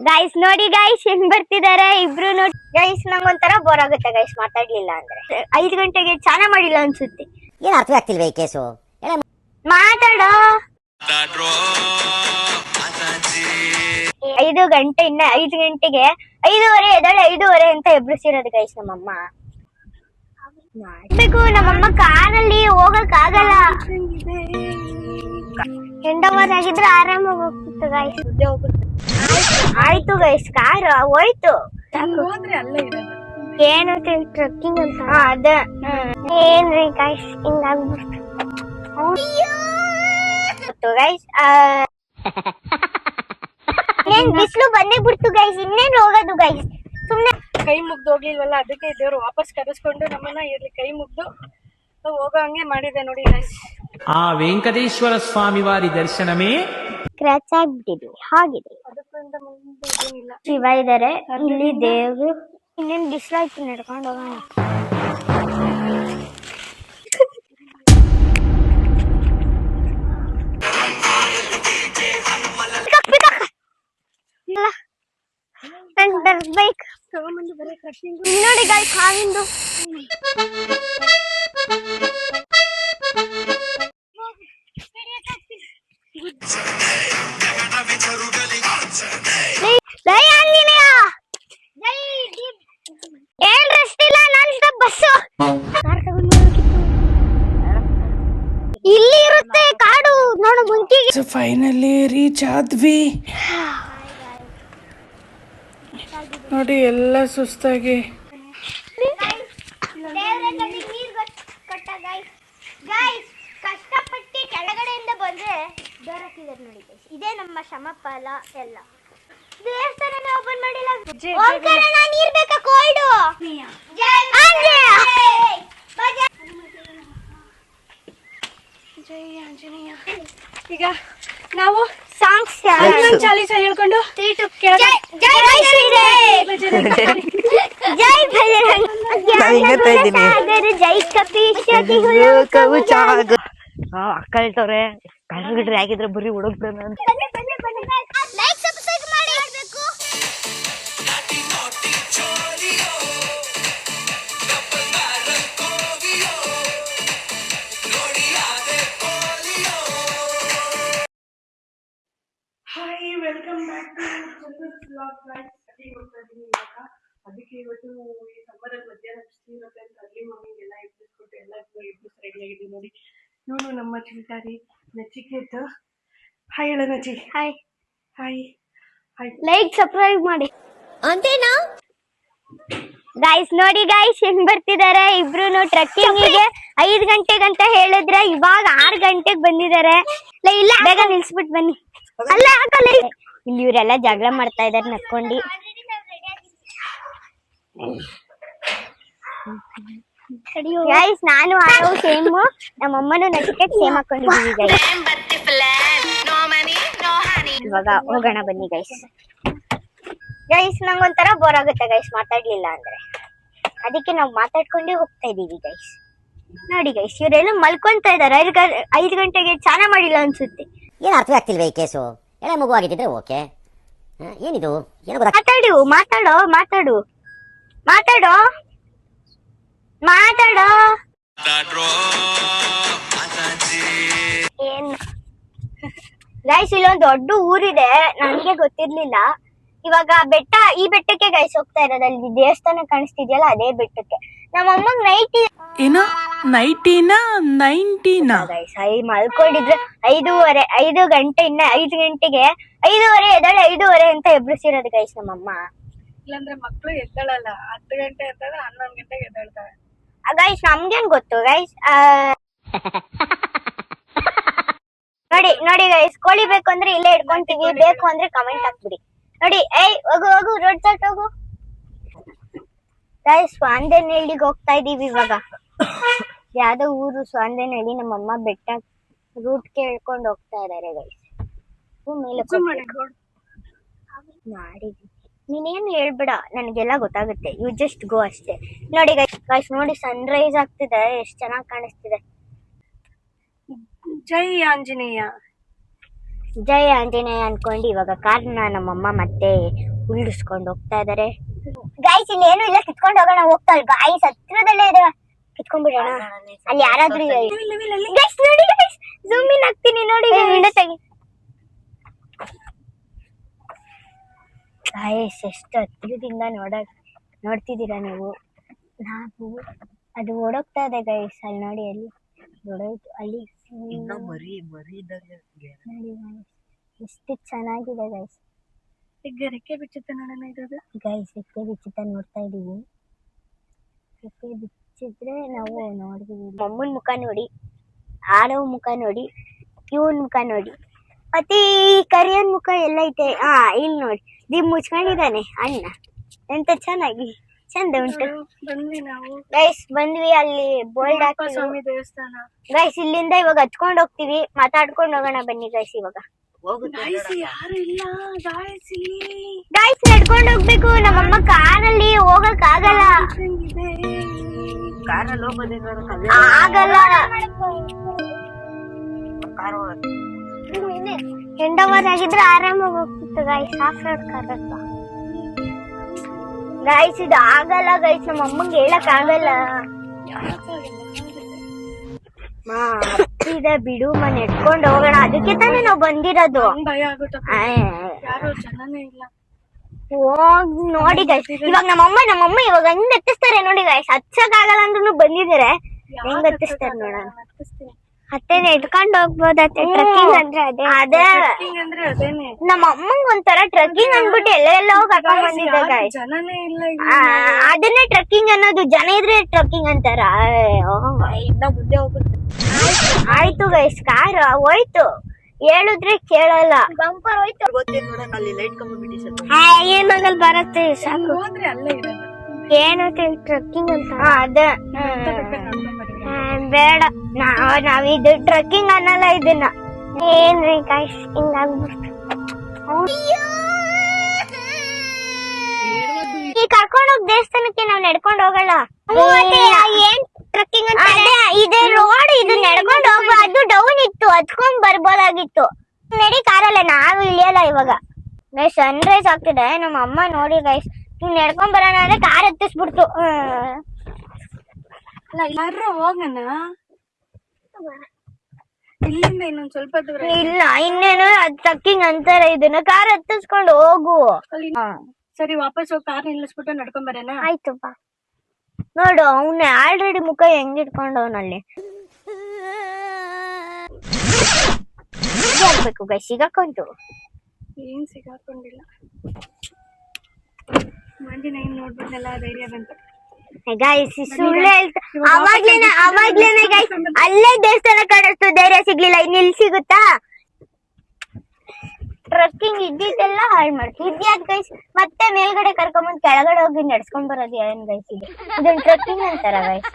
Guys ನೋಡಿ guys ಹೆಂಗ್ ಬರ್ತಿದಾರೆ ಇಬ್ರು ನೋಡಿ ಗೈಸ್. ನಂಗೊಂಥರ ಬೋರ್ ಆಗುತ್ತೆ ಗೈಸ್ ಮಾತಾಡ್ಲಿಲ್ಲ ಅಂದ್ರೆ. 5 ಗಂಟೆಗೆ ಚಾನ ಮಾಡಿಲ್ಲ ಅನ್ಸುತ್ತೆ. ಏನ್ ಅರ್ಥ ಆಗ್ತಿಲ್ವ ಈ ಕೇಸು? ಮಾತಾಡೋ. 5 ಗಂಟೆ ಇನ್ನ 5 ಗಂಟೆಗೆ 5:15 ಎದ್ದಾಳೆ 5:15 ಅಂತ ಎಬ್ರಿಸಿರೋದು ಗೈಸ್ ನಮ್ಮಮ್ಮ. ಮಾಡ್ಬೇಕು ನಮ್ಮಮ್ಮ ಕಾರಲ್ಲಿ ಹೋಗಕ್ ಆಗಲ್ಲ. ಎಂಡವರ್ ಆಗಿದ್ರೆ ಆರಾಮಾಗಿ ಹೋಗ್ತಿತ್ತು ಗೈಸ್. ಆಯ್ತು ಗೈಸ್ ಕಾರ್ ಹೋಯ್ತು. ಏನು ಟ್ರಕ್ಕಿಂಗ್ ಅಂತ ಅದ ಏನ್ರಿ ಗೈಸ್ ಹಿಂಗಾಗ್ಬಿಡ್ತು ಗೈಸ್. ಇನ್ನೇನ್ ಬಿಸಿಲು ಬಂದೇ ಬಿಡ್ತು ಗೈಸ್. ಇನ್ನೇನ್ ಹೋಗೋದು ಗೈಸ್. ಸುಮ್ನೆ ಕೈ ಮುಗ್ದು ಹೋಗ್ಲಿಲ್ವಲ್ಲ, ಅದಕ್ಕೆ ದೇವ್ರು ವಾಪಸ್ ಕರೆಸ್ಕೊಂಡು ನಮ್ಮನ್ನ ಇರ್ಲಿ ಕೈ ಮುಗ್ದು ಹೋಗೋ ಹಂಗೆ ಮಾಡಿದೆ ನೋಡಿ ಗೈಸ್. ಆ ವೆಂಕಟೇಶ್ವರ ಸ್ವಾಮಿ ವಾರಿ ದರ್ಶನಮೇ ಸ್ಕ್ರಾಚ್ ಆಗ್ಬಿಟ್ಟಿದ್ವಿ ಹಾಗಿದೆ. ಅದಕ್ಕಿಂತ ಮುಂದೆ ಏನಿಲ್ಲ. ಶಿವ ಇದಾರೆ ಇಲ್ಲಿ ದೇವ್ರು. ಇನ್ನೇನ್ ಬಿಸಿಲಾಯ್ತು ನಡ್ಕೊಂಡು ಹೋಗೋಣ. ಬೈಕ್ ನೋಡಿ ಗಾಯ್ಸ್ ಹಾವಿಂದು. ಏನ್ ರಸ್ತೆ ಇಲ್ಲ ನನ್ನ ಬಸ್ಸು ಇಲ್ಲಿ ಇರುತ್ತೆ ಕಾಡು ನೋಡು ಮುಂಚಿಗೆ. ಫೈನಲಿ ರೀಚ್ ಆದ್ವಿ ನೋಡಿ. ಎಲ್ಲ ಸುಸ್ತಾಗಿ ಕಷ್ಟಪಟ್ಟು ಕೆಳಗಡೆಯಿಂದ ಬಂದ್ರೆ ಡೋರ್ ಹಾಕಿದಾರೆ ನೋಡಿ. ಇದೇ ನಮ್ಮ ಶ್ರಮಫಲ ಎಲ್ಲ. ದೇವಸ್ಥಾನ ಓಪನ್ ಮಾಡಿಲ್ಲ. ನೀರ್ ಬೇಕಾ ಕೋಲ್ಡು? ಜೈ ಆಂಜನೇಯ. ಈಗ ನಾವು ಸಾಂಗ್ಸ್ ಚಾಲೀಸ ಹೇಳ್ಕೊಂಡು ಜೈ ಕಪೀಶ ಅಕ್ಕ ಹೇಳ್ತವ್ರೆ ಕಳ್ಗಿಡ್ರಿ ಆಗಿದ್ರೆ ಬರೀ ಹುಡುಕ್ತಾನ ಅಂತ. Hi, welcome back to Chandra's vlog guys. ಅಡಿಗೆ ಹೋಗ್ತಾ ಇದ್ದೀನಿ ಇವಾಗ. ಅದಕ್ಕೆ ಇವತ್ತು ಈ ಸಮ್ಮರಲ್ಲಿ ಮಧ್ಯಾಹ್ನ ಬಿಸಿಲು ಇರುತ್ತೆ ಅಂತ ಅರ್ಲಿ ಮಾರ್ನಿಂಗ್ ಎಲ್ಲ ಎಬ್ಬಿಸ್ಕೊಟ್ಟು ಎಲ್ಲ ಎಬ್ಬಿಸ್ ರೆಡಿ ಆಗಿದ್ದೀವಿ ನೋಡಿ. ಇವನು ನಮ್ಮ ಚಿಲ್ಟಾರಿ ನಚಿಕೇತ. ಹಾಯ್ ಹೇಳ Nachi. Hi hi hi. Like subscribe ಮಾಡಿ ಅಂತೇನಾ ಗೈಸ್. ನೋಡಿ ಗೈಸ್ ಹೆಂಗ್ ಬರ್ತಿದಾರೆ ಇಬ್ರು ಟ್ರಕ್ಕಿಂಗಿಗೆ. 5 ಗಂಟೆಗಂತ ಹೇಳಿದ್ರೆ ಇವಾಗ 6 ಗಂಟೆಗೆ ಬಂದಿದ್ದಾರೆ. ಇಲ್ಲ ಬೇಗ ನಿಲ್ಸ್ಬಿಟ್ಟು ಬನ್ನಿ. ಅಲ್ಲ ಇಲ್ಲಿ ಇವರೆಲ್ಲ ಜಗಳ ಮಾಡ್ತಾ ಇದಾರೆ ನಕ್ಕೊಂಡು. ಗೈಸ್ ನಾನು ಆರೋ ಸೇಮ್, ನಮ್ಮಮ್ಮನು ನಚಿಕೇತ್ ಸೇಮ್ ಹಾಕೊಂಡಿದೀವಿ ಗೈಸ್. ಇವಾಗ ಹೋಗೋಣ ಬನ್ನಿ ಗೈಸ್. ಗೈಸ್ ನಂಗೊಂಥರ ಬೋರ್ ಆಗುತ್ತೆ ಗೈಸ್ ಮಾತಾಡ್ಲಿಲ್ಲ ಅಂದ್ರೆ. ಅದಕ್ಕೆ ನಾವು ಮಾತಾಡ್ಕೊಂಡೇ ಹೋಗ್ತಾ ಇದೀವಿ ಗೈಸ್. ನೋಡಿ ಗೈಸ್ ಇವರೆಲ್ಲ ಮಲ್ಕೊಂತ ಇದಾರೆ. 5 ಗಂಟೆಗೆ ಚಾನ ಮಾಡಿಲ್ಲ ಅನ್ಸುತ್ತೆ. ಏನ್ ಅರ್ಥ ಆಗ್ತಿಲ್ವ ಈ ಕೇಸು? ಎಳೆ ಮಗು ಆಗಿದ್ರೆ ಓಕೆ. ಏನಿದು? ಮಾತಾಡು ಮಾತಾಡೋ ಮಾತಾಡು ಮಾತಾಡೋ ಮಾತಾಡೋ ಏನ್ ಗೈಸ್ ಇಲ್ಲೊಂದು ದೊಡ್ಡ ಊರಿದೆ. ನನಗೆ ಗೊತ್ತಿರ್ಲಿಲ್ಲ. ಇವಾಗ ಈ ಬೆಟ್ಟಕ್ಕೆ ಗೈಸ್ ಹೋಗ್ತಾ ಇರೋದು. ಅಲ್ಲಿ ದೇವಸ್ಥಾನ ಕಾಣಿಸ್ತಿದ್ಯಲ್ಲ ಅದೇ ಬೆಟ್ಟಕ್ಕೆ. ನಮ್ಮಮ್ಮಗ್ ನೈಟಿ ಏನೋ 90 ಗೈಸ್ ಮಲ್ಕೊಂಡಿದ್ರೆ 5 ಗಂಟೆ ಇನ್ನ 5 ಗಂಟೆಗೆ 5:15 ಎದ್ದಾಳೆ 5:15 ಅಂತ ಎಬ್ರಿಸಿರೋದು ಗೈಸ್ ನಮ್ಮಮ್ಮ. ಇಲ್ಲಾಂದ್ರೆ ಮಕ್ಳು ಎದ್ದಾಳಲ್ಲ. 10 ಗಂಟೆ ಎದ್ದಾಳೆ 11 ಗಂಟೆಗೆ ಎದ್ದಾಳ್ತಾಳೆ ಗೈಸ್. ನಮ್ಗೇನ್ ಗೊತ್ತು ಗೈಸ್. ನೋಡಿ ಗೈಸ್ ಕೋಳಿ ಬೇಕು ಅಂದ್ರೆ ಇಲ್ಲೇ ಇಟ್ಕೊಂತೀವಿ. ಬೇಕು ಅಂದ್ರೆ ಕಮೆಂಟ್ ಹಾಕ್ಬಿಡಿ ನೋಡಿ. ಹೋಗು ರೋಡ್ ಸೈಡ್ ಹೋಗು ಗೈಸ್. ಸ್ವಾಂದೇನಹಳ್ಳಿಗೆ ಹೋಗ್ತಾ ಇದೀವಿ ಇವಾಗ. ಯಾವ್ದೋ ಊರು ಸ್ವಾಂದೇನಹಳ್ಳಿ. ನಮ್ಮಮ್ಮ ಬೆಟ್ಟ ರೂಟ್ ಕೇಳ್ಕೊಂಡು ಹೋಗ್ತಾ ಇದಾರೆ ಗೈಸ್. ಮೇಲೆ ಮಾಡಿದ್ವಿ. ನೀನೇನು ಹೇಳ್ಬೇಡ ನನಗೆಲ್ಲ ಗೊತ್ತಾಗುತ್ತೆ. ಯು ಜಸ್ಟ್ ಗೋ ಅಷ್ಟೇ. ನೋಡಿ ಗೈಸ್ ನೋಡಿ ಸನ್ ರೈಸ್ ಆಗ್ತಿದೆ. ಎಷ್ಟು ಚೆನ್ನಾಗಿ ಕಾಣಿಸ್ತಿದೆ. ಜೈ ಆಂಜನೇಯ. ಜೈ ಆಂಜನೇಯ ಅನ್ಕೊಂಡು ಇವಾಗ ಕಾರ್ನ ನಮ್ಮಮ್ಮ ಮತ್ತೆ ಉಳಿಸ್ಕೊಂಡು ಹೋಗ್ತಾ ಇದಾರೆ. ಗಾಯ್ಸ್ ಇಲ್ಲಿ ಏನು ಇಲ್ಲ, ಕಿತ್ಕೊಂಡು ಹೋಗೋಣ. ಹೋಗ್ತಾಳೆ ಗಾಯ್ಸ್, ಹತ್ರದಲ್ಲೇ ಇದೆ, ಕಿತ್ಕೊಂಡ್ಬಿಡೋಣ. ಅಲ್ಲಿ ಯಾರಾದ್ರೂ ಗೈಸ್ ನೋಡಿ, ಗೈಸ್ ಜೂಮ್ ಇನ್ ಆಗ್ತೀನಿ ನೋಡಿ. ಗಾಯ್ಸ್ ಎಷ್ಟು ಹತ್ರದಿಂದ ನೋಡ್ತಿದ್ದೀರಾ ನೀವು. ನಾವು ಅದು ಓಡೋಗ್ತಾ ಇದೆ ಗೈಸ್, ಅಲ್ಲಿ ನೋಡಿ, ಅಲ್ಲಿ ಓಡೋಯ್ತು. ಅಲ್ಲಿ ನೋಡಿ ಎಷ್ಟು ಚೆನ್ನಾಗಿದೆ ಗೈಸ್. ಈಗ ರೆಕ್ಕೆ ಬಿಚ್ಚುತ್ತೆ ನೋಡೋಣ. ಇರೋದು ಗೈಸ್ ರೆಕ್ಕೆ ಬಿಚ್ಚುತ್ತ ನೋಡ್ತಾ ಇದೀವಿ. ರೆಕ್ಕೆ ಬಿಚ್ಚಿದ್ರೆ ನಾವು ನೋಡ್ತೀವಿ. ಮಮ್ಮನ್ ಮುಖ ನೋಡಿ, ಆಡವ್ ಮುಖ ನೋಡಿ, ಇವನ್ ಮುಖ ನೋಡಿ, ಮತ್ತೆ ಈ ಕರಿಯನ್ ಮುಖ ಎಲ್ಲ ಐತೆ. ಇಲ್ಲಿ ನೋಡಿ, ದಿಮ್ ಮುಚ್ಕೊಂಡಿದ್ದಾನೆ ಅಣ್ಣ. ಎಂತ ಚೆನ್ನಾಗಿ ಚಂದ ಉಂಟು. ಬಂದ್ವಿ ನಾವು ಗೈಸ್, ಬಂದ್ವಿ. ಅಲ್ಲಿ ಬೋಲ್ಡ್ ಹಾಕಿ ಸ್ವಾಮಿ ದೇವಸ್ಥಾನ. ಗೈಸ್ ಇಲ್ಲಿಂದ ಇವಾಗ ಹತ್ಕೊಂಡ್ ಹೋಗ್ತೀವಿ, ಮಾತಾಡ್ಕೊಂಡು ಹೋಗೋಣ ಬನ್ನಿ ಗೈಸ್. ಇವಾಗ ಯಾರು ಇಲ್ಲ ಗೈಸ್, ನಡ್ಕೊಂಡು ಹೋಗ್ಬೇಕು. ನಮ್ಮಮ್ಮ ಕಾರಲ್ಲಿ ಹೋಗಕ್ ಆಗಲ್ಲ. ಆಗಲ್ಲ, ಎಂಡವರ್ ಆಗಿದ್ರೆ ಆರಾಮಾಗಿ ಹೋಗ್ತಿತ್ತು ಗೈಸ್. ಆಫ್ ರೋಡ್ ಕಾರ್ ಅಲ್ವಾ ಗೈಸ್, ಇದು ಆಗಲ್ಲ ಗೈಸ್, ನಮ್ಮ ಅಮ್ಮಂಗೆ ಹೇಳಕ್ ಆಗಲ್ಲ. ಇದೆ ಬಿಡು, ನೆಟ್ಕೊಂಡು ಹೋಗೋಣ. ಅದಕ್ಕೆ ತಾನೇ ನಾವು ಬಂದಿರೋದು. ಭಯ ಆಗುತ್ತೆ, ಯಾರು ಜನನೇ ಇಲ್ಲ. ಹೋಗ್ ನೋಡಿ ಗೈಸ್, ಇವಾಗ ನಮ್ಮಮ್ಮ ಇವಾಗ ಹೆಂಗ್ ಹತ್ತಿಸ್ತಾರೆ ನೋಡಿ ಗೈಸ್. ಹಚ್ಚಕ್ ಆಗಲ್ಲ ಅಂದ್ರೂ ಬಂದಿದ್ದಾರೆ, ಹೆಂಗ್ ಹತ್ತಿಸ್ತಾರೆ ನೋಡೋಣ. ಮತ್ತೆ ಇಟ್ಕೊಂಡು ಹೋಗ್ಬೋದತ್ತೆ. ಟ್ರೆಕ್ಕಿಂಗ್ ಅಂದ್ರೆ ಅದೇ ನಮ್ಮ ಅಮ್ಮಂಗ್ ಒಂಥರ ಟ್ರೆಕ್ಕಿಂಗ್ ಅಂದ್ಬಿಟ್ಟು ಎಲ್ಲೆಲ್ಲೋ ಕರ್ಕೊಂಡ್ ಬಂದಿದ್ದೆ ಗೈಸ್. ಜನನೇ ಇಲ್ಲ, ಅದನ್ನೇ ಟ್ರೆಕ್ಕಿಂಗ್ ಅನ್ನೋದು. ಜನ ಇದ್ರೆ ಟ್ರೆಕ್ಕಿಂಗ್ ಅಂತಾರ. ಮುಂದೆ ಹೋಗುತ್ತೆ. ಆಯ್ತು ಗೈಸ್, ಕಾರ್ ಹೋಯ್ತು, ಹೇಳಿದ್ರೆ ಕೇಳಲ್ಲ. ಬಂಪರ್ ಹೋಯ್ತು. ಏನಾಗಲ್ ಬರತ್ತೆ, ಸಾಕು. ಹೋದ್ರೆ ಅಲ್ಲೇ ಇರೋದು. ಏನತ್ತೆ ಟ್ರೆಕ್ಕಿಂಗ್ ಅಂತ? ಅದೇ ಬೇಡ, ನಾವಿದು ಟ್ರೆಕ್ಕಿಂಗ್ ಅನ್ನಲ್ಲ ಇದನ್ನ. ಏನ್ರಿ ಗೈಸ್, ಹಿಂಗಾಗ್ಬಿಡ್ತು. ಈ ಕರ್ಕೊಂಡೋಗ್ ದೇವಸ್ಥಾನಕ್ಕೆ ನಾವ್ ನಡ್ಕೊಂಡ್ ಹೋಗಲ್ಲ. ಏನ್ ಟ್ರೆಕ್ಕಿಂಗ್ ಅಂತ? ಇದೆ ರೋಡ್, ಇದು ನಡ್ಕೊಂಡ್ ಹೋಗು. ಅದು ಡೌನ್ ಇತ್ತು, ಹತ್ಕೊಂಡ್ ಬರ್ಬೋದಾಗಿತ್ತು. ನಡಿ ಕಾರಲ್ಲ, ನಾವು ಇಳಿಯಲ್ಲ ಇವಾಗ. ಗೈಸ್ ಸನ್ ರೈಸ್ ಆಗ್ತಿದೆ. ನಮ್ಮ ಅಮ್ಮ ನೋಡಿ ಗೈಸ್, ನೀವ್ ನಡ್ಕೊಂಡ್ ಬರೋಣ ಅಂದ್ರೆ ಕಾರ್ ಹತ್ತಿಸ್ಬಿಡ್ತು. ಎಲ್ಲಾರು ಹೋಗೋಣ, ಇಲ್ಲಿಂದ ಇನ್ನೊಂದ್ ಸ್ವಲ್ಪ ದೂರ. ಇಲ್ಲ, ಇನ್ನೇನು ಟ್ರೆಕ್ಕಿಂಗ್ ಅಂತಾರೆ ಇದನ್ನ. ಕಾರ್ ಹತ್ತಿಸ್ಕೊಂಡು ಹೋಗು. ಸರಿ, ವಾಪಸ್ ಹೋಗಿ ಕಾರ್ ನಿಲ್ಲಿಸ್ಬಿಟ್ಟು ನಡ್ಕೊಂಡ್ ಬರೋಣ. ಆಯ್ತು ಬಾ. ನೋಡು, ಅವ್ನ ಆಲ್ರೆಡಿ ಮುಖ ಹೆಂಗ್ ಇಟ್ಕೊಂಡವನಲ್ಲಿ. ಆಗ್ಬೇಕು ಗೈ, ಸಿಗಾಕೊಂತು. ಏನ್ ಸಿಗಾಕೊಂಡಿಲ್ಲ, ಆಂಜನೇಯ ನೋಡ್ಬಿಟ್ನೆಲ್ಲ ಧೈರ್ಯ ಬಂತು. ಗೈಸ್ ಸುಳ್ಳು ಹೇಳ್ತಾ ಅವಾಗ್ಲೇನೆ ಗೈಸ್, ಅಲ್ಲೇ ದೇವಸ್ಥಾನ ಕಾಣಿಸ್ತು, ಧೈರ್ಯ ಸಿಗ್ಲಿಲ್ಲ. ಇನ್ನೆಲ್ಲಿ ಸಿಗುತ್ತಾ? ಟ್ರೆಕ್ಕಿಂಗ್ ಇದ್ದಿದ್ದೆಲ್ಲ ಹಾಳು ಮಾಡ್ತೀವಿ. ಇದ್ಯಾಕ್ ಗೈಸ್ ಮತ್ತೆ ಮೇಲ್ಗಡೆ ಕರ್ಕೊಂಬಂದ್ ಕೆಳಗಡೆ ಹೋಗಿ ನಡ್ಸ್ಕೊಂಡ್ ಬರೋದು ಏನ್ ಗೈಸ್? ಇದೊಂದು ಟ್ರೆಕ್ಕಿಂಗ್ ಅಂತಾರ ಗೈಸ್?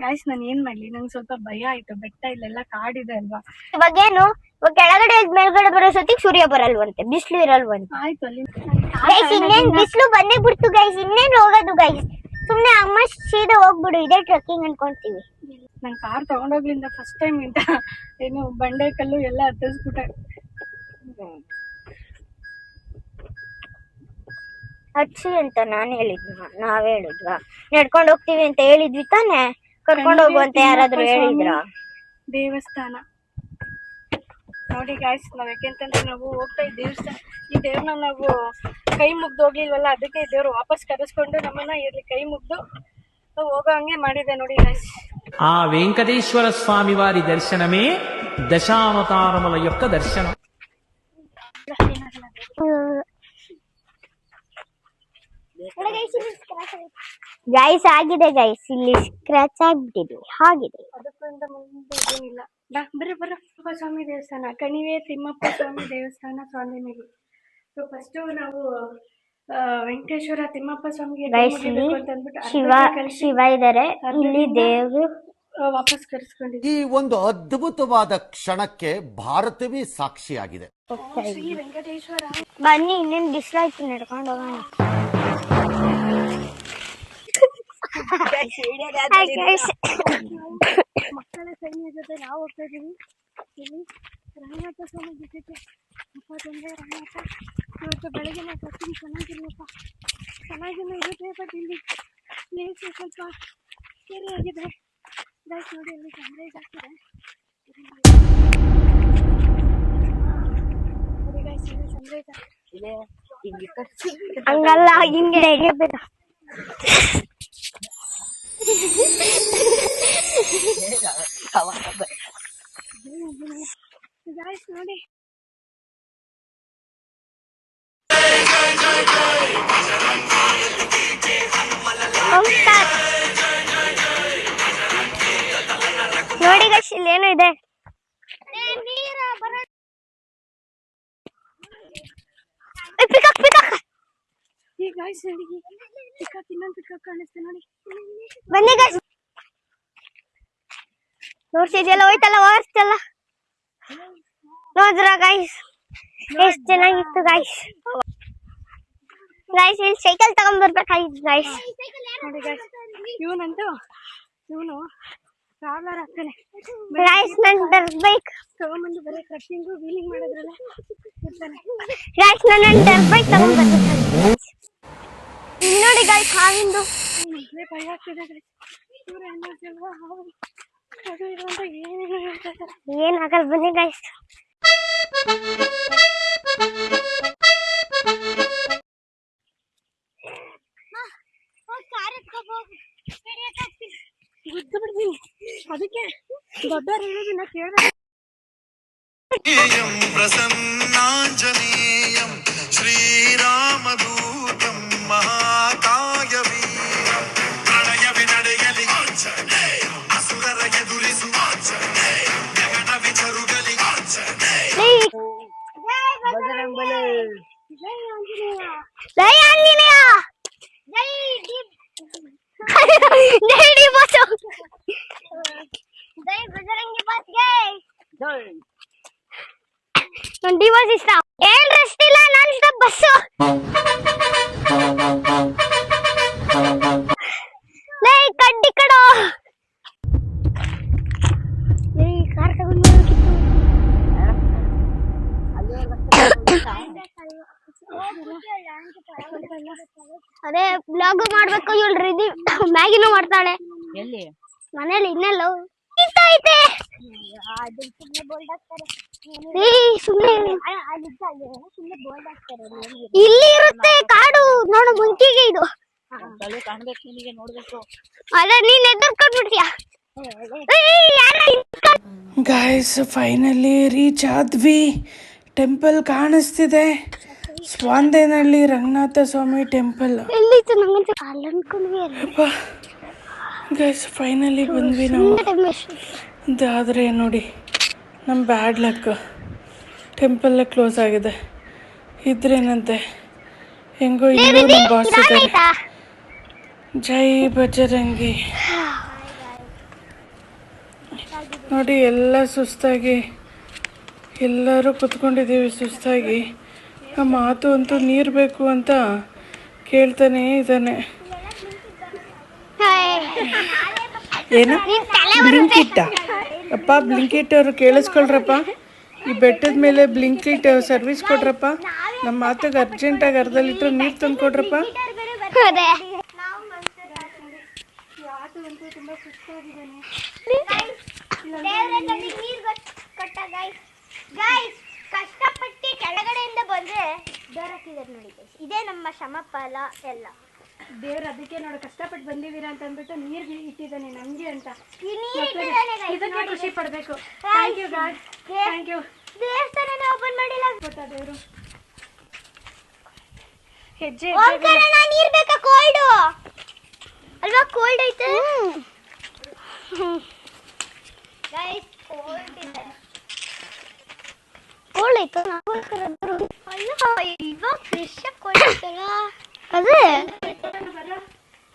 ಗೈಸ್ ನಾನ್ ಏನ್ ಮಾಡ್ಲಿ, ನಂಗೆ ಸ್ವಲ್ಪ ಭಯ ಆಯ್ತು. ಬೆಟ್ಟ ಇಲ್ಲೆಲ್ಲ ಕಾಡಿದೆ ಅಲ್ವಾ. ಇವಾಗೇನು, ಕೆಳಗಡೆ ಮೇಲ್ಗಡೆ ಬರೋ ಸತಿಗ್ ಸೂರ್ಯ ಬರಲ್ವಂತೆ, ಬಿಸಿಲು ಇರಲ್ವಂತೆ. ಆಯ್ತು ಅಲ್ಲಿ ಗೈಸ್, ಇನ್ನೇನ್ ಬಿಸಿಲು ಬಂದೇ ಬಿಡ್ತು ಗೈಸ್, ಇನ್ನೇನ್ ಹೋಗೋದು ಗೈಸ್? ಸುಮ್ನೆ ಅಮ್ಮ ಸೀದಾ ಹೋಗ್ಬಿಡು, ಇದೇ ಟ್ರೆಕ್ಕಿಂಗ್ ಅನ್ಕೊಂತೀವಿ. ನನ್ ಕಾರ್ ತಗೊಂಡೋಗ್ಲಿಂದ ಫಸ್ಟ್ ಟೈಮ್ ಇಂತ ಏನು ಬಂಡೆ ಕಲ್ಲು ಎಲ್ಲ ಹತ್ತಿಸ್ಬಿಟ್ಟೆ. ಹಚ್ಚಿ ಅಂತ ನಾನ್ ಹೇಳಿದ್ನ? ನಾವ್ ಹೇಳಿದ್ವಾ? ನಡ್ಕೊಂಡ್ ಹೋಗ್ತೀವಿ ಅಂತ ಹೇಳಿದ್ವಿ ತಾನೆ? ಕರ್ಕೊಂಡ್ ಹೋಗುವಂತ ಯಾರಾದ್ರೂ ಹೇಳಿದ್ರ? ದೇವಸ್ಥಾನ ನೋಡಿ ಗಾಯ್ಸ್, ನಾವ್ ಯಾಕೆಂತಂದ್ರೆ ನಾವು ಹೋಗ್ತಾ ಈ ದೇವಸ್ಥಾನ, ಈ ದೇವ್ರನ್ನ ನಾವು ಕೈ ಮುಗ್ದು ಹೋಗ್ಲಿಲ್ವಲ್ಲ, ಅದಕ್ಕೆ ದೇವ್ರು ವಾಪಸ್ ಕರೆಸ್ಕೊಂಡು ನಮ್ಮನ್ನ ಇಲ್ಲಿ ಕೈ ಮುಗ್ದು ಹೋಗೋ ಹಂಗೆ ಮಾಡಿದೆ ನೋಡಿ ಗಾಯ್ಸ್. ఆ వెంకటేశ్వర స్వామి వారి దర్శనమే దశావతారముల యొక్క దర్శనం. ಗೈಸ್ ಆಗಿದೆ ಗೈಸ್, ಇಲ್ಲಿ ಸ್ಕ್ರಾಚ್ ಆಗ್ಬಿಟ್ಟಿದೆ. ಹಾಗಿದೆ, ಅದಕ್ಕಿಂತ ಮುಂದೆ ಏನಿಲ್ಲ. ಬರ್ರ ಸ್ವಾಮಿ ದೇವಸ್ಥಾನ, ಕಣಿವೆ ತಿಮ್ಮಪ್ಪ ಸ್ವಾಮಿ ದೇವಸ್ಥಾನ, ಸ್ವಾಮಿನಿಗೆ. ಸೊ ಫಸ್ಟ್ ನಾವು ವೆಂಕಟೇಶ್ವರ ತಿಮ್ಮಪ್ಪ ಸ್ವಾಮಿಗೆ ಶಿವ ಇದಾರೆ ಇಲ್ಲಿ, ದೇವರು ವಾಪಸ್ ಕರೆಸ್ಕೊಂಡಿದ್ದೀವಿ. ಈ ಒಂದು ಅದ್ಭುತವಾದ ಕ್ಷಣಕ್ಕೆ ಭಾರತವೇ ಸಾಕ್ಷಿಯಾಗಿದೆ. ಶ್ರೀ ವೆಂಕಟೇಶ್ವರ. ಬನ್ನಿ, ಇನ್ನೇನು ಬಿಸಿಲಾಯ್ತು, ನಡ್ಕೊಂಡು ಹೋಗೋಣ. ಮಕ್ಕಳ ಸೈನ್ಯ ಜೊತೆ ನಾವು ಹೋಗ್ತಾ ಇದೀವಿ. ಇಲ್ಲಿ ರಂಗನಾಥ ಸ್ವಾಮಿ ಜೊತೆಗೆ ಅಪ್ಪ ತಂದೆ ರಂಗನಾಥ ಇವತ್ತು ಬೆಳಗ್ಗೆ ಟ್ರಕ್ಕಿಂಗ್ ಚೆನ್ನಾಗಿರ್ಲಪ್ಪ ಚೆನ್ನಾಗಿಲ್ಲ ಇರುತ್ತೆ. ಬಟ್ ಇಲ್ಲಿ ಪ್ಲೇಸ್ ಸ್ವಲ್ಪ ಸ್ಕೇರಿ ಆಗಿದೆ ಗೈಸ್. ನೋಡಿ ಅಲ್ಲಿ ಸನ್ರೈಸ್ ಆಗ್ತಿದೆ ನೋಡಿ ಗೈಸ್, ಇಲ್ಲಿ ಸನ್ರೈಸ್ ಆಗ್ತಿದೆ. ಹಂಗಲ್ಲ ಹಿಂಗೆ ಬೇಕು. ಗೈಸ್ ನೋಡಿ ನೋಡಿ ಗೈಸ್, ಇಲ್ಲಿ ಏನು ಇದೆ. ಈ ಗೈಸ್ ನನಗೆ ಪಿಕಾಕ್ ಇನ್ನೊಂದು ಪಿಕಾಕ್ ಕಾಣಿಸ್ತೆ ನೋಡಿ. ಬನ್ನಿ ಗೈಸ್, ನೋಡ್ತಿದ್ಯಲ್ಲ ಹೋಯ್ತಲ್ಲ ಓಡಿಸ್ತಲ್ಲ ನೋಡ್ರ ಗೈಸ್ ಎಷ್ಟು ಚೆನ್ನಾಗಿತ್ತು ಗೈಸ್. ಗೈಸ್ ಇಲ್ಲಿ ಸೈಕಲ್ ತಗೊಂಡ್ಬರ್ಬೇಕಾಗಿತ್ತು ಗೈಸ್. ನೋಡಿ ಗೈಸ್, ಇವನು ಟ್ರಾವೆಲರ್ ಆಗ್ತಾನೆ ಗೈಸ್. ನನ್ ಡರ್ಟ್ ಬೈಕ್ ತಗೊಂಡ್ಬಂದು ಬರೀ ಕಟ್ಟಿಂಗು ವೀಲಿಂಗ್ ಮಾಡೋದ್ರಲ್ಲ ಇರ್ತಾನೆ ಗೈಸ್. ನನ್ನ ಡರ್ಟ್ ಬೈಕ್ ತಗೊಂಡ್ಬರ್ಬೇಕಾಗಿತ್ತು. ನೋಡಿ ಗೈಸ್, ಹಾವಿಂದು ಭಯ ಆಗ್ತಿದೆ ಗೈಸ್. ಇವ್ರು ಏನಾಗಲ್ಲ ಅದು ಇದು ಅಂತ ಏನೇನು ಹೇಳ್ತಾರೆ. ಏನಾಗಲ್ಲ ಬನ್ನಿ ಗೈಸ್. ಗುದ್ದು ಬಿಡ್ತೀನಿ, ಅದಕ್ಕೆ ದೊಡ್ಡವ್ರು ಹೇಳೋದನ್ನ ಕೇಳಿದ್ರೆ ಪ್ರಸನ್ನಾಂಜನೇಯಂ ಶ್ರೀರಾಮದೂತಂ ಮಹಾಕಾಯವೀರಂ ಪ್ರಳಯವೇ ನಡೆಯಲಿ ಅಸುರರ ಎದುರಿಸುವ ಜಗನ ವಿಚರುಗಲಿ ಜೈ ಆಂಜನೇಯ ಜೈ ಆಂಜನೇಯ ಜೈ ಜೈ ಡಿ ಬಾಸ್ ಜೈ ಬಜರಂಗಿ ಬಾಸ್ ಜೈ. ನನ್ ಡಿ ಬಾಸ್ ಇಷ್ಟ. ಏನ್ ರೆಸ್ಟ್ ಇಲ್ಲ, ನಾನ್ ಇಷ್ಟ ಬಸ್ಸು. ಲೈ ಕಡ್ಡಿ ಕಡೋ ಲೈ ಕಾರ್ ತಗೊಂಡು ಹೋಗಿತ್ತು. ಅದೇ ಬ್ಲಾಗ್ ಮಾಡ್ಬೇಕು. ಇವಳು ರಿದಿ ಮ್ಯಾಗಿನೂ ಮಾಡ್ತಾಳೆ ಮನೇಲಿ. ಇನ್ನೆಲ್ಲ ಇಲ್ಲಿ ಇರುತ್ತೆ ಕಾಡು ನೋಡು ಮುಂಚಿಗೆ. ಇದು ಅದೇ ನೀನ್ ಎದುರ್ಕೊಂಡ್ಬಿಡ್ತೀಯ. ಗಾಯ್ಸ್ ಫೈನಲಿ ರೀಚ್ ಆದ್ವಿ. ಟೆಂಪಲ್ ಕಾಣಿಸ್ತಿದೆ, ಸ್ವಾಂದೇನಹಳ್ಳಿ ರಂಗನಾಥ ಸ್ವಾಮಿ ಟೆಂಪಲ್. ಎಲ್ಲಿತ್ತು ನಂಗಂತ ಅಲ್ಲಿ ಅನ್ಕೊಂಡ್ವಿ. ಗೈಸ್ ಫೈನಲಿ ಬಂದ್ವಿ ನಾವು. ಆದರೆ ನೋಡಿ ನಮ್ಮ ಬ್ಯಾಡ್ ಲಕ್, ಟೆಂಪಲ್ಲೇ ಕ್ಲೋಸ್ ಆಗಿದೆ. ಇದ್ರೇನಂತೆ ಹೆಂಗೋ ಇಲ್ಲೂ ನಮ್ಮ ಬಾಸ್ ಇದ್ದಾರೆ. ಜೈ ಬಜರಂಗಿ. ನೋಡಿ ಎಲ್ಲ ಸುಸ್ತಾಗಿ ಎಲ್ಲರೂ ಕುತ್ಕೊಂಡಿದ್ದೀವಿ ಸುಸ್ತಾಗಿ. ಆ ಮಾತು ಅಂತೂ ನೀರು ಬೇಕು ಅಂತ ಕೇಳ್ತಾನೆ ಇದ್ದಾನೆ. ಏನು ಬ್ಲಿಂಕಿಟ್ ಅಪ್ಪ, ಬ್ಲಿಂಕಿಟ್ ಅವರು ಕೇಳಿಸ್ಕೊಳ್ರಪ್ಪ. ಈ ಬೆಟ್ಟದ ಮೇಲೆ ಬ್ಲಿಂಕಿಟ್ ಸರ್ವಿಸ್ ಕೊಡ್ರಪ್ಪ. ನಮ್ಮ ಮಾತಿಗೆ ಅರ್ಜೆಂಟಾಗಿ ಅರ್ಧ ಲೀಟ್ರ್ ನೀರು ತಂದು ಕೊಡ್ರಪ್ಪ. ತುಂಬಾ ಸುಸ್ತಾಗಿದ್ದಾನೆ. ಕಷ್ಟಪಟ್ಟು ಕೆಳಗಡೆಯಿಂದ ಬಂದ್ರೆ ದೊರಕಿದ್ದಾರೆ ನೋಡಿ. ಇದೇ ನಮ್ಮ ಶ್ರಮ ಫಲ ಎಲ್ಲ. ದೇವ್ರ ಅದಕ್ಕೆ ನೋಡಿ ಕಷ್ಟಪಟ್ಟು ಬಂದಿದ್ದೀರಾ ಅಂತ ಅಂದ್ಬಿಟ್ಟು ನೀರ್ ಇಟ್ಟಿದ್ದಾನೆ ನಮ್ಗೆ ಅಂತ. ಇದಕ್ಕೆ ಖುಷಿ ಪಡ್ಬೇಕು. Thank you God, thank you. ದೇವಸ್ಥಾನ ಓಪನ್ ಮಾಡಿಲ್ಲ ಗೊತ್ತಾ ದೇವ್ರು. ಹೆಜ್ಜೆ ನೀರ್ ಬೇಕಾ? ಕೋಲ್ಡ್ ಅಲ್ವಾ? ಕೋಲ್ಡ್ ಐತೆ ಗೈಸ್, ಕೋಲ್ಡ್ ಇದೆ. ಕೋಲ್ಡ್ ಐತೆ ಇವಾಗ ಫ್ರೆಶ್ ಆಗಿ ಕೋಲ್ಡ್ ಐತಲ್ಲ. ಅದೇ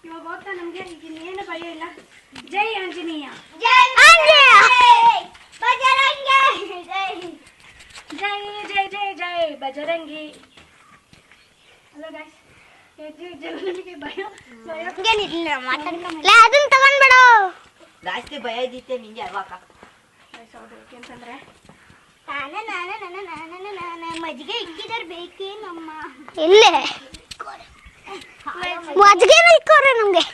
ಇವಾಗ ಹೋಗ್ತಾ ನಮ್ಗೆ ಈಗ ಏನು ಭಯ ಇಲ್ಲ. ಜೈ ಆಂಜನೇಯ, ಜೈ ಆಂಜನೇಯ, ಬಜರಂಗಿ, ಜೈ ಜೈ ಜೈ ಜೈ ಜೈ ಬಜರಂಗಿ. ಹಲೋ ಗೈಸ್, ಜನರಿಗೆ ಭಯ ಮಾತಾಡ್ಕೊಂಡ್ರೆ ಅದನ್ನ ತಗೊಂಡ್ಬೇಡ. ಜಾಸ್ತಿ ಭಯ ಇದ್ದಿತ್ತೆ ನಿಂಗೆ ಅಲ್ವಾ? ಅಂತಂದ್ರೆ ಮಜ್ಜಿಗೆ ಇಕ್ಕಿದಾರ ಬೇಕೇ ನಮ್ಮ ಇಲ್ಲೇ ಮಜ್ಜಿಗೆ ಇಕ್ಕೋರೆ ನಮ್ಗೆ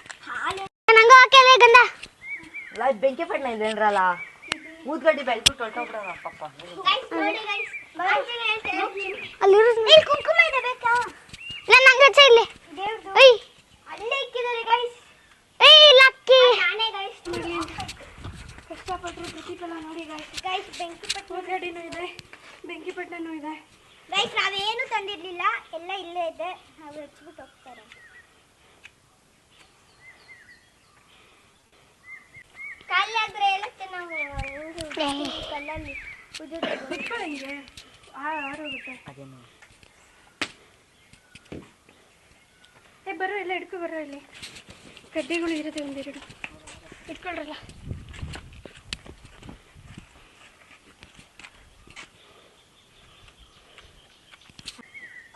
ನಂಗ ಹಾಕಲೇ ಗಂಡ ಬೆಂಕಿ ಪಟ್ನ ಇಲ್ಲೇನ್ರಲ್ಲ ಊದ್ಗಡ್ಡಿ ಬೆಳ್ಬಿಟ್ಟು ಹೊರಟೋಗ್ಬಿಡೋಣ ಪಾಪ. ಅಲ್ಲಿ ಕುಂಕುಮ ಇದೆ ಬೇಕಾ ನನ್ನ ಅಂಗಚ ಇಲ್ಲಿ ಏಯ್ ಅಲ್ಲೇ ಇಕ್ಕಿದಾರೆ ಗೈಸ್ ಏಯ್ ಲಕ್ಕಿ ನಾನೇ ಗೈಸ್ ಕಷ್ಟಪಟ್ಟರು ಪ್ರತಿಫಲ ನೋಡಿ ಗೈಸ್ ಬೆಂಕಿ ಪಟ್ಟ ಊದ್ಗಡ್ಡಿನೂ ಇದೆ, ಬೆಂಕಿ ಪಟ್ಟಣನೂ ಇದೆ. ಗೈಸ್ ನಾವೇನು ತಂದಿರ್ಲಿಲ್ಲ, ಎಲ್ಲ ಇಲ್ಲೇ ಇದೆ, ನಾವು ಹಚ್ಬಿಟ್ಟು ಹೋಗ್ತಾರೆ. ಕಲ್ಲಾದ್ರೆ ಹೇಳುತ್ತೆ ನಾವು ಕಲ್ಲಲ್ಲಿ ಬಿಟ್ಕೊಳ್ಳಂಗೆ ಆರೋಗುತ್ತೆ. ಬರೋ ಎಲ್ಲ ಹಿಡ್ಕೊ ಬರೋ, ಇಲ್ಲಿ ಕಡ್ಡಿಗಳು ಇರುತ್ತೆ ಒಂದೆರಡು ಇಟ್ಕೊಳ್ರಲ್ಲ.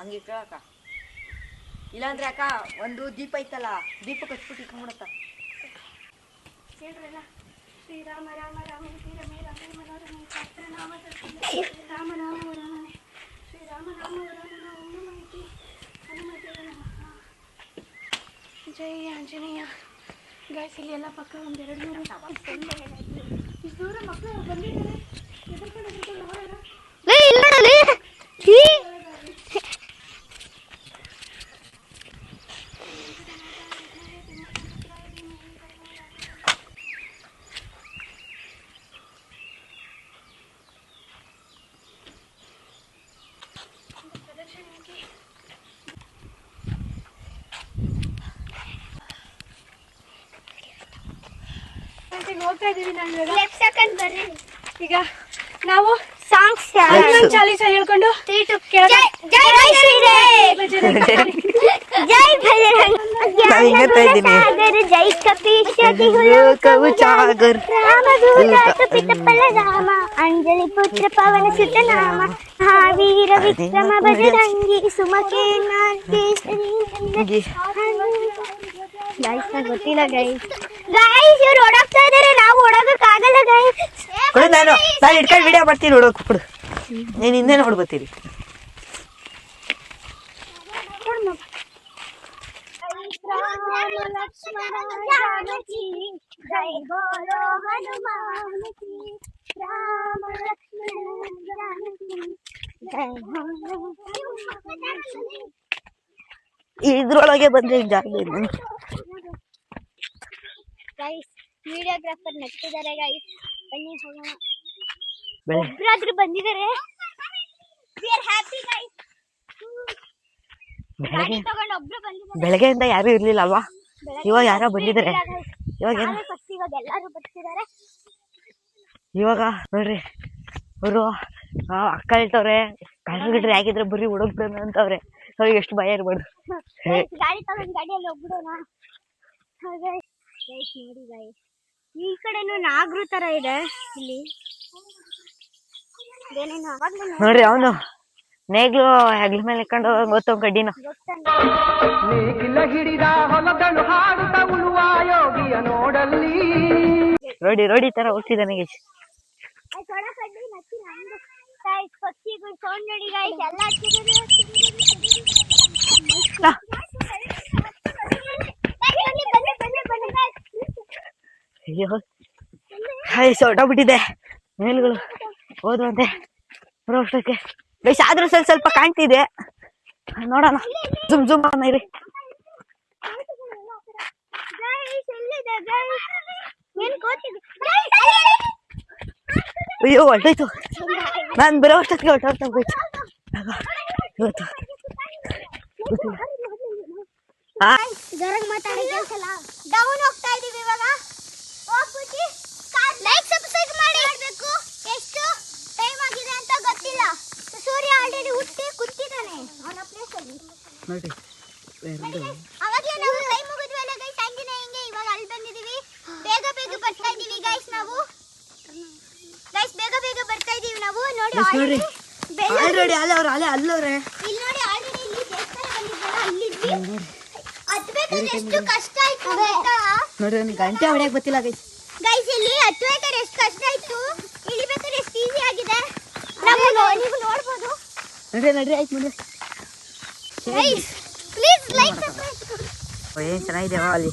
ಹಂಗೆ ಅಕ್ಕ, ಇಲ್ಲಾಂದ್ರೆ ಅಕ್ಕ ಒಂದು ದೀಪ ಐತಲ್ಲ, ದೀಪ ಕಚ್ಬಿಟ್ಟು ಇಟ್ಕೊಂಡ್ಬಿಡತ್ತ. ಹೇಳ್ರಲ್ಲ, ಶ್ರೀರಾಮ ರಾಮ ರಾಮ ಶ್ರೀರಮೇ ರಾಮ ಮನೋರಮೆ ಶಾಸ್ತ್ರ ನಾಮ ರಾಮ ರಾಮ ವರಾಮನೆ ಶ್ರೀರಾಮ ರಾಮ ವರಾಮನ ಓಂ ಹನುಮತೆ ನಮಃ. ಜೈ ಆಂಜನೇಯ. ಗಾಯ್ಸ್ ಇಲ್ಲಿ ಎಲ್ಲ ಪಕ್ಕ ಒಂದೆರಡು ಮೂರು ಇಷ್ಟು ದೂರ ಮಕ್ಕಳು ಬಂದಿದ್ದಾರೆ, ಎದುರ್ಕೊಂಡು ನೋಡೋಣ. ಹೋಗ್ತಾ ಇದೀವಿ ನಾವು ಈಗ. ನಾವು ಸಾಂಗ್ಸ್ ಹನುಮಾನ್ ಚಾಲೀಸ ಹೇಳ್ಕೊಂಡು ಜೈ ಸಾಗರ ಜೈ ಕಪೀಶ ರಾಮ ಅಂಜಲಿ ಪುತ್ರ ಪವನ ಸುತ ನಾಮ ಮಹಾವೀರ ವಿಕ್ರಮ ಬಜರಂಗಿ ಸುಮಕೇನ ಗೈಸ್ ಗೊತ್ತಿಲ್ಲ ಗೈಸ್. ಇವ್ರು ಓಡಾಡ್ತಾ ಇದಾರೆ, ನಾವು ಓಡೋದಕ್ಕಾಗಲ್ಲ ಗೈಸ್. ನಾನು ಇಟ್ಕೊಂಡು ವಿಡಿಯೋ ಮಾಡ್ತೀನಿ, ನೋಡೋಕೆ ಕೊಡು. ನೀನು ಹಿಂದೆ ನೋಡ್ಬತ್ತೀರಿ. ಇದ್ರೊಳಗೆ ಬಂದ್ರೆ ಜಾಗ ಗೈಸ್ ವಿಡಿಯೋಗ್ರಾಫರ್ ನಗ್ತಿದ್ದಾರೆ ಗೈಸ್. ಬನ್ನಿ ಹೋಗೋಣ. ಒಬ್ರಾದ್ರೂ ಬಂದಿದ್ದಾರೆ. We are happy guys. ಬೆಳಗ್ಗೆಯಿಂದ ಯಾರು ಇರ್ಲಿಲ್ಲ ಅಲ್ವಾ? ಇವಾಗ ಯಾರೋ ಬಂದಿದ್ದಾರೆ. ಇವಾಗ ಎಲ್ಲರೂ ಬರ್ತಿದ್ದಾರೆ. ಇವಾಗ ನೋಡ್ರಿ, ಅವರು ಅಕ್ಕ ಹೇಳ್ತವ್ರೆ ಕಳ್ಗಿಡ್ರಿ ಆಗಿದ್ರೆ ಬರೀ ಹುಡುಗ್ಬಿಡೋಣ ಅಂತವ್ರೆ. ಅವ್ರಿಗೆ ಎಷ್ಟು ಭಯ ಇರ್ಬಾರ್ದು. ಗಾಡಿ ತಗೊಂಡ್ ಗಾಡಿಯಲ್ಲಿ ಹೋಗ್ಬಿಡೋಣ. ನೋಡಿ ಗೈಸ್, ಈ ಕಡೆನು ನಾಗರು ತರ ಇದೆ ಇಲ್ಲಿ. ನೋಡ್ರಿ ಅವನು ನೇಗ್ಲು ಹೆಗ್ಲ ಮೇಲೆ ಇಟ್ಕೊಂಡು ಗೊತ್ತ ಕಡ್ಡಿನ ರೋಡಿ ರೋಡಿ ತರ ಹೋಗ್ತಿದ್ದಾನೆ. ಪಕ್ಷಿಗಳು ಸೌಂಡ್ ನೋಡಿ ಗೈಸ್, ಎಲ್ಲ ಅಯ್ಯೋ ಹೊರಟೋಗ್ಬಿಟ್ಟಿದೆ. ಮೇಲ್ಗಳು ಹೋದ್ವಂತೆ ಬರೋಷ್ಟಕ್ಕೆ. ಬೇಸ್ ಆದ್ರೂ ಸ್ವಲ್ಪ ಕಾಣ್ತಿದೆ, ನೋಡೋಣ. ಜುಮ್ ಜುಮ್ ಮಾಡೋಣ ಇರಿ. ಅಯ್ಯೋ ಹೊರಟೋಯ್ತು. ನಾನ್ ಬರೋ ಅಷ್ಟೊತ್ತಿಗೆ ಹೊರಟೋಗ್ಬಿಟ್ಟು ಇವತ್ತು ಡೌನ್ ಹೋಗ್ತಾ ಇದೀವಿ ಇವಾಗ. ಹೋಗ್ಬಿಟ್ಟು ಲೈಕ್ ಸಬ್ಸ್ಕ್ರೈಬ್ ಮಾಡಬೇಕು. ಎಷ್ಟು ಟೈಮ್ ಆಗಿದೆ ಅಂತ ಗೊತ್ತಿಲ್ಲ. ಸೂರ್ಯ ಆಲ್ರೆಡಿ ಹುಟ್ಟಿ ಕೂತಿದ್ದಾನೆ ಅವನ ಪ್ಲೇಸ್ ಅಲ್ಲಿ. ಅವಾಗಲೇ ನಾವು ಕೈ ಮುಗಿದ್ವಲ್ಲ ಗೈಸ್, ಆಂಜನೇಯಂಗೆ. ಇವಾಗ ಅಲ್ಲಿ ಬಂದಿದೀವಿ. ಬೇಗ ಬೇಗ ಬರ್ತಾ ಇದೀವಿ ಗೈಸ್ ನಾವು. ಗೈಸ್ ಬೇಗ ಬೇಗ ಬರ್ತಾ ಇದೀವಿ ನಾವು. ನೋಡಿ ಆಲ್ರೆಡಿ ಅಲ್ಲವ್ರೆ ಅಲ್ಲವ್ರೆ. ಇಲ್ಲಿ ನೋಡಿ, ಆಲ್ರೆಡಿ ಇಲ್ಲಿ ದೇವಸ್ಥಾನ ಬಂದಿದ್ವಲ್ಲ, ಅಲ್ಲಿದ್ವಿ. ಹತ್ಬೇಕಾದ್ರೆ ಎಷ್ಟು ಕಷ್ಟ ಆಯ್ತು ಗೊತ್ತಾ? ನೋಡ್ರಿ ಒಂದು ಗಂಟೆ ಹೊಡೆಯಕ್ಕೆ ಗೊತ್ತಿಲ್ಲ ಗೈಸ್. ಗೈಸ್ ಇಲ್ಲಿ ಹತ್ಬೇಕಾದ್ರೆ ಎಷ್ಟು ಕಷ್ಟ ಆಯ್ತು, ಇಳಿಬೇಕಾದ್ರೆ ಎಷ್ಟು ಈಸಿ ಆಗಿದೆ. ನೀವು ನೋಡ್ಬೋದು. ನಡ್ರಿ ಆಯ್ತು ಮುಂದೆ. Please like subscribe. ಏನ್ ಚೆನ್ನಾಗಿದೆ ಅಲ್ಲಿ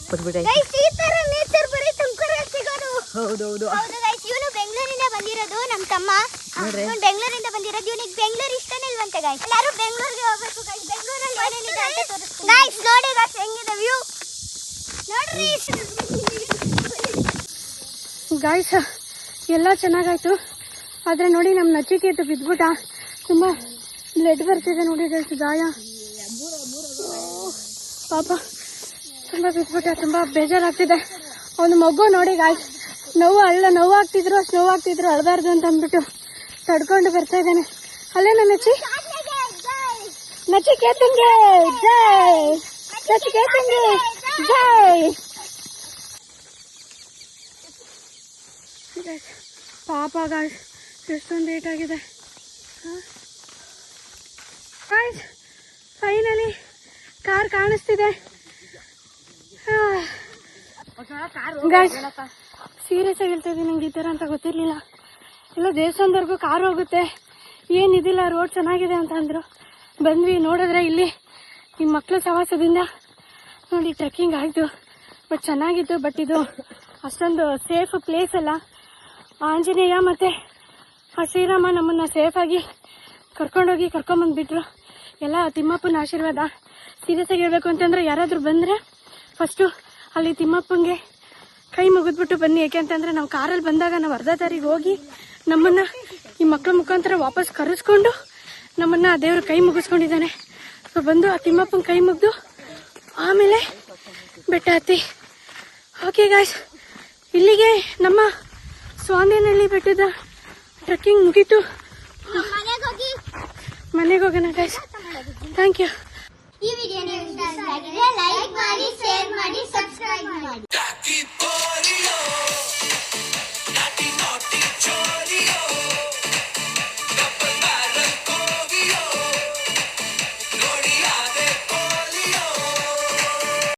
ಕೊಟ್ಬಿಟ್ಟೆ. ಗೈಸ್ ಈ ತರ ನೇಚರ್ ಬರೀ ತುಮಕೂರಲ್ಲಿ ಸಿಗೋದು. ಹೌದು ಹೌದು ಗೈಸ್, ಇವನು ಬೆಂಗಳೂರಿಂದ ಬಂದಿರೋದು, ನಮ್ಮ ತಮ್ಮ. ಇವನು ಬೆಂಗಳೂರಿಂದ ಬಂದಿರೋದು. ಇವನಿಗೆ ಬೆಂಗಳೂರು ಇಷ್ಟನೇ ಇಲ್ವಂತೆ ಗೈಸ್. ಎಲ್ಲರೂ ಬೆಂಗಳೂರಿಗೆ ಹೋಗ್ಬೇಕು ಗೈಸ್. ಬೆಂಗಳೂರಲ್ಲಿ ಏನೇನಿದೆ ಅಂತ ತೋರಿಸ್ತೀನಿ ಗೈಸ್. ನೋಡಿ ಗೈಸ್ ಹೆಂಗಿದೆ ವ್ಯೂ ನೋಡ್ರಿ. ಗಾಯ್ಸ್ ಎಲ್ಲ ಚೆನ್ನಾಗಾಯ್ತು, ಆದರೆ ನೋಡಿ ನಮ್ಮ ನಚಿಕೇತು ಬಿದ್ಬಿಟ್ಟ. ತುಂಬ ಬ್ಲಡ್ ಬರ್ತಿದೆ ನೋಡಿ ಗೈಸ್, ಗಾಯ. ಪಾಪ ತುಂಬ ಬಿದ್ಬಿಟ್ಟ, ತುಂಬ ಬೇಜಾರಾಗ್ತಿದೆ. ಒಂದು ಮಗು ನೋಡಿ ಗಾಯ್ಸ್, ನೋವಾಗ್ತಿದ್ರು ಅಳಬಾರ್ದು ಅಂತ ಅಂದ್ಬಿಟ್ಟು ತಡ್ಕೊಂಡು ಬರ್ತಾ ಇದ್ದಾನೆ. ಅಲ್ಲೇನ ನಚಿಕೇತಂಗೆ ಜೈ, ನಚಿಕೇತಂಗೆ ಜೈ. ಪಾಪ ಗಾಯ್ಸ್, ಎಷ್ಟೊಂದು ಲೇಟ್ ಆಗಿದೆ. ಗಾಯ್ಸ್ ಫೈನಲಿ ಕಾರ್ ಕಾಣಿಸ್ತಿದೆ. ಗಾಯ್ಸ್ ಸೀರಿಯಸ್ ಆಗಿ ಹೇಳ್ತಾ ಇದ್ದೀನಿ, ನಂಗೆ ಈ ಥರ ಅಂತ ಗೊತ್ತಿರಲಿಲ್ಲ. ಎಲ್ಲ ದೇವಸ್ಥಾನದವರೆಗೂ ಕಾರ್ ಹೋಗುತ್ತೆ, ಏನಿದಿಲ್ಲ, ರೋಡ್ ಚೆನ್ನಾಗಿದೆ ಅಂತ ಅಂದರು. ಬಂದ್ವಿ, ನೋಡಿದ್ರೆ ಇಲ್ಲಿ ಈ ಮಕ್ಕಳ ಸವಾಸದಿಂದ ನೋಡಿ ಟ್ರೆಕ್ಕಿಂಗ್ ಆಯಿತು. ಬಟ್ ಚೆನ್ನಾಗಿತ್ತು. ಬಟ್ ಇದು ಅಷ್ಟೊಂದು ಸೇಫ್ ಪ್ಲೇಸ್ ಅಲ್ಲ. ಆಂಜನೇಯ ಮತ್ತು ಆ ಶ್ರೀರಾಮ ನಮ್ಮನ್ನು ಸೇಫಾಗಿ ಕರ್ಕೊಂಬಂದುಬಿಟ್ರು. ಎಲ್ಲ ತಿಮ್ಮಪ್ಪನ ಆಶೀರ್ವಾದ. ಸೀರಿಯಸ್ ಆಗಿ ಹೇಳ್ಬೇಕು ಅಂತಂದರೆ, ಯಾರಾದರೂ ಬಂದರೆ ಫಸ್ಟು ಅಲ್ಲಿ ತಿಮ್ಮಪ್ಪಂಗೆ ಕೈ ಮುಗಿದ್ಬಿಟ್ಟು ಬನ್ನಿ. ಯಾಕೆಂತಂದರೆ ನಾವು ಕಾರಲ್ಲಿ ಬಂದಾಗ ನಾವು ಅರ್ಧ ದಾರಿಗೆ ಹೋಗಿ ನಮ್ಮನ್ನು ಈ ಮಕ್ಕಳ ಮುಖಾಂತರ ವಾಪಸ್ ಕರೆಸ್ಕೊಂಡು ನಮ್ಮನ್ನು ಆ ದೇವರು ಕೈ ಮುಗಿಸ್ಕೊಂಡಿದ್ದಾನೆ. ಸೊ ಬಂದು ಆ ತಿಮ್ಮಪ್ಪನ ಕೈ ಮುಗಿದು ಆಮೇಲೆ ಬೆಟ್ಟ ಹತ್ತಿ. ಓಕೆ ಗಾಯ್ಸ್, ಇಲ್ಲಿಗೆ ನಮ್ಮ ಸ್ವಾಮಿನಹಳ್ಳಿ ಬೆಟ್ಟದ ಟ್ರೆಕ್ಕಿಂಗ್ ಮುಗೀತು. ಮನೆಗೆ ಹೋಗೋಣ ಗಾಯ್ಸ್. Thank you. ಈ ವಿಡಿಯೋ ನೀವು ಇಷ್ಟ ಆಗಿದೆ